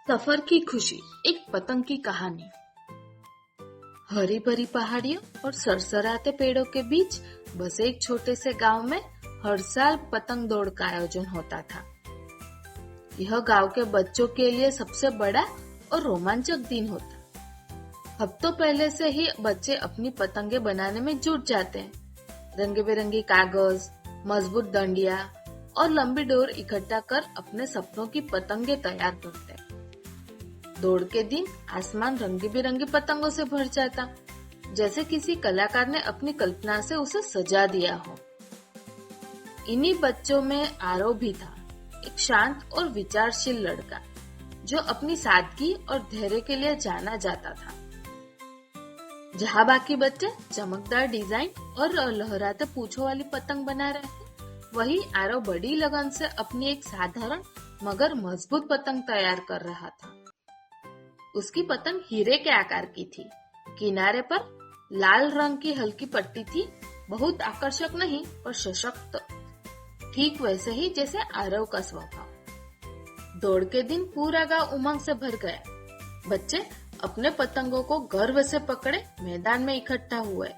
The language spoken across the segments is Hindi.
सफर की खुशी, एक पतंग की कहानी। हरी भरी पहाड़ियों और सरसराते पेड़ों के बीच बसे एक छोटे से गांव में हर साल पतंग दौड़ का आयोजन होता था। यह गांव के बच्चों के लिए सबसे बड़ा और रोमांचक दिन होता। हफ्तों पहले से ही बच्चे अपनी पतंगे बनाने में जुट जाते हैं। रंग बिरंगी कागज, मजबूत डंडिया और लंबी डोर इकट्ठा कर अपने सपनों की पतंगे तैयार करते हैं। दौड़ के दिन आसमान रंगी बिरंगी पतंगों से भर जाता, जैसे किसी कलाकार ने अपनी कल्पना से उसे सजा दिया हो। इन्हीं बच्चों में आरव भी था, एक शांत और विचारशील लड़का जो अपनी सादगी और धैर्य के लिए जाना जाता था। जहाँ बाकी बच्चे चमकदार डिजाइन और लहराते पूंछों वाली पतंग बना रहे थे, वही आरव बड़ी लगन से अपनी एक साधारण मगर मजबूत पतंग तैयार कर रहा था। उसकी पतंग हीरे के आकार की थी। किनारे पर लाल रंग की हल्की पट्टी थी, बहुत आकर्षक नहीं पर सशक्त, ठीक वैसे ही जैसे आरव का स्वभाव। दौड़ के दिन पूरा गांव उमंग से भर गया। बच्चे अपने पतंगों को गर्व से पकड़े मैदान में इकट्ठा हुए।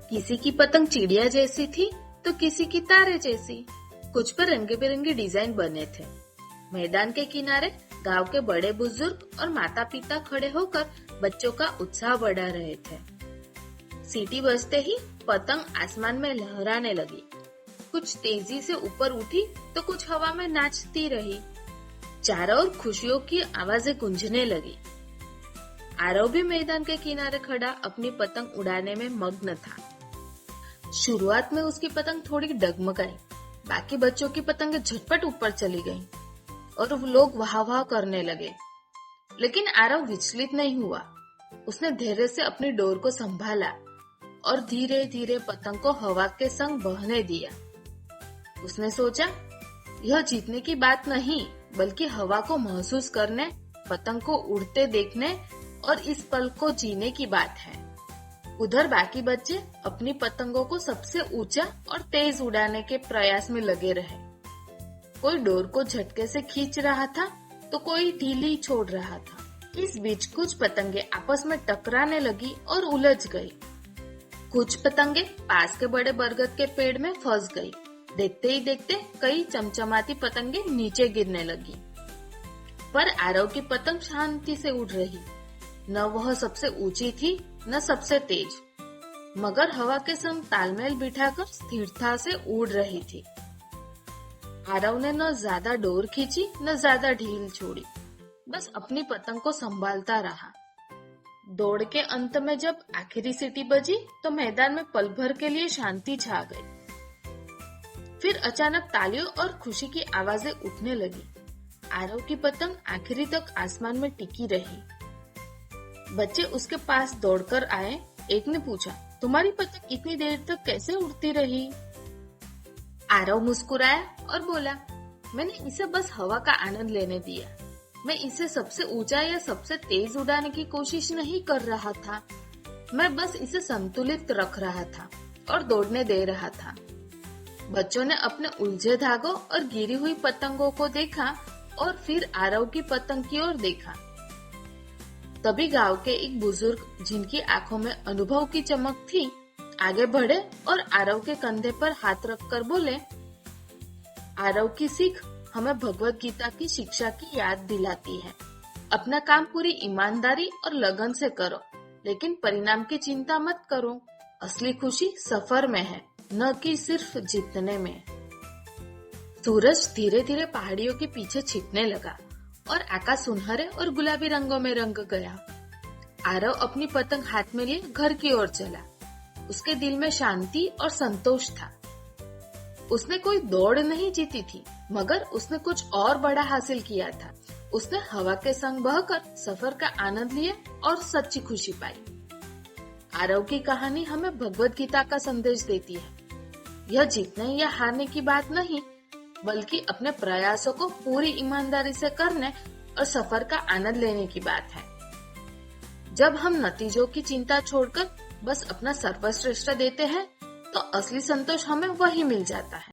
किसी की पतंग चिड़िया जैसी थी तो किसी की तारे जैसी। कुछ पर रंगे बिरंगे डिजाइन बने थे। मैदान के किनारे गांव के बड़े बुजुर्ग और माता पिता खड़े होकर बच्चों का उत्साह बढ़ा रहे थे। सीटी बजते ही पतंग आसमान में लहराने लगी। कुछ तेजी से ऊपर उठी तो कुछ हवा में नाचती रही। चारों ओर खुशियों की आवाजें गूंजने लगी। आरव भी मैदान के किनारे खड़ा अपनी पतंग उड़ाने में मग्न था। शुरुआत में उसकी पतंग थोड़ी डगमगाई, बाकी बच्चों की पतंगें झटपट ऊपर चली गईं और लोग वाह वाह करने लगे। लेकिन आरव विचलित नहीं हुआ। उसने धैर्य से अपनी डोर को संभाला और धीरे धीरे पतंग को हवा के संग बहने दिया। उसने सोचा, यह जीतने की बात नहीं बल्कि हवा को महसूस करने, पतंग को उड़ते देखने और इस पल को जीने की बात है। उधर बाकी बच्चे अपनी पतंगों को सबसे ऊंचा और तेज उड़ाने के प्रयास में लगे रहे। कोई डोर को झटके से खींच रहा था तो कोई ढीली छोड़ रहा था। इस बीच कुछ पतंगे आपस में टकराने लगी और उलझ गई। कुछ पतंगे पास के बड़े बरगद के पेड़ में फंस गई। देखते ही देखते कई चमचमाती पतंगे नीचे गिरने लगी। पर आरव की पतंग शांति से उड़ रही। न वह सबसे ऊंची थी न सबसे तेज, मगर हवा के संग तालमेल बिठाकर स्थिरता से उड़ रही थी। आरव ने न ज्यादा डोर खींची न ज्यादा ढील छोड़ी, बस अपनी पतंग को संभालता रहा। दौड़ के अंत में जब आखिरी सीटी बजी तो मैदान में पल भर के लिए शांति छा गई। फिर अचानक तालियों और खुशी की आवाजें उठने लगी। आरव की पतंग आखिरी तक आसमान में टिकी रही। बच्चे उसके पास दौड़कर आए। एक ने पूछा, तुम्हारी पतंग इतनी देर तक कैसे उड़ती रही? आरव मुस्कुराया और बोला, मैंने इसे बस हवा का आनंद लेने दिया। मैं इसे सबसे ऊंचा या सबसे तेज उड़ाने की कोशिश नहीं कर रहा था। मैं बस इसे संतुलित रख रहा था और दौड़ने दे रहा था। बच्चों ने अपने उलझे धागों और गिरी हुई पतंगों को देखा और फिर आरव की पतंग की ओर देखा। तभी गांव के एक बुजुर्ग, जिनकी आंखों में अनुभव की चमक थी, आगे बढ़े और आरव के कंधे पर हाथ रखकर बोले, आरव की सीख हमें भगवत गीता की शिक्षा की याद दिलाती है। अपना काम पूरी ईमानदारी और लगन से करो, लेकिन परिणाम की चिंता मत करो। असली खुशी सफर में है, न कि सिर्फ जीतने में। सूरज धीरे धीरे पहाड़ियों के पीछे छिपने लगा और आकाश सुनहरे और गुलाबी रंगों में रंग गया। आरव अपनी पतंग हाथ में लिए घर की ओर चला। उसके दिल में शांति और संतोष था। उसने कोई दौड़ नहीं जीती थी, मगर उसने कुछ और बड़ा हासिल किया था। उसने हवा के संग बहकर सफर का आनंद लिया और सच्ची खुशी पाई। आरव की कहानी हमें भगवत गीता का संदेश देती है। यह जीतने या हारने की बात नहीं, बल्कि अपने प्रयासों को पूरी ईमानदारी से करने और सफर का आनंद लेने की बात है। जब हम नतीजों की चिंता छोड़कर बस अपना सर्वश्रेष्ठ देते हैं, तो असली संतोष हमें वही मिल जाता है।